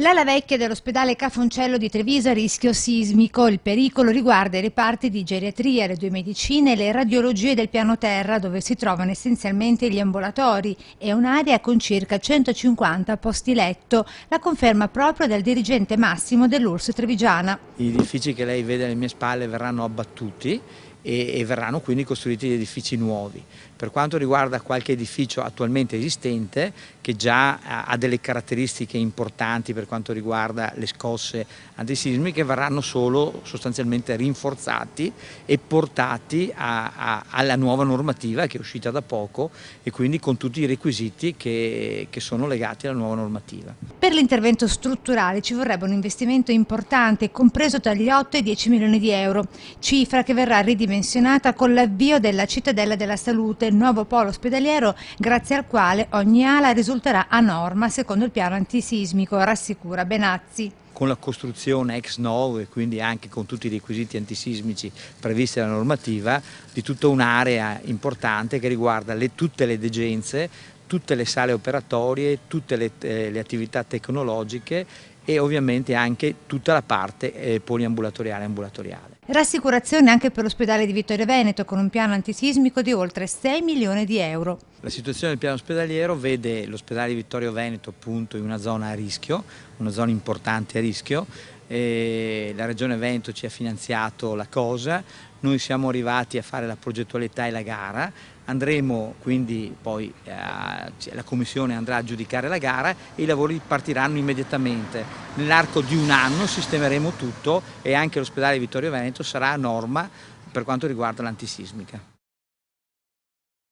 L'ala vecchia dell'ospedale Cafoncello di Treviso a rischio sismico. Il pericolo riguarda i reparti di geriatria, le 2 medicine e le radiologie del piano terra, dove si trovano essenzialmente gli ambulatori. È un'area con circa 150 posti letto. La conferma proprio del dirigente massimo dell'URSS trevigiana. Gli edifici che lei vede alle mie spalle verranno abbattuti e verranno quindi costruiti degli edifici nuovi. Per quanto riguarda qualche edificio attualmente esistente, che già ha delle caratteristiche importanti per quanto riguarda le scosse antisismiche, verranno solo sostanzialmente rinforzati e portati alla nuova normativa che è uscita da poco e quindi con tutti i requisiti che sono legati alla nuova normativa. Per l'intervento strutturale ci vorrebbe un investimento importante, compreso tra gli 8 e i 10 milioni di euro, cifra che verrà ridimensionata con l'avvio della Cittadella della Salute, il nuovo polo ospedaliero grazie al quale ogni ala risulterà a norma secondo il piano antisismico, rassicura Benazzi. Con la costruzione ex novo e quindi anche con tutti i requisiti antisismici previsti dalla normativa, di tutta un'area importante che riguarda tutte le degenze, tutte le sale operatorie, tutte le attività tecnologiche e ovviamente anche tutta la parte poliambulatoriale e ambulatoriale. Rassicurazione anche per l'ospedale di Vittorio Veneto con un piano antisismico di oltre 6 milioni di euro. La situazione del piano ospedaliero vede l'ospedale di Vittorio Veneto appunto in una zona a rischio, una zona importante a rischio. La Regione Veneto ci ha finanziato la cosa, noi siamo arrivati a fare la progettualità e la gara, andremo quindi poi, la Commissione andrà a giudicare la gara e i lavori partiranno immediatamente. Nell'arco di un anno sistemeremo tutto e anche l'ospedale di Vittorio Veneto sarà a norma per quanto riguarda l'antisismica.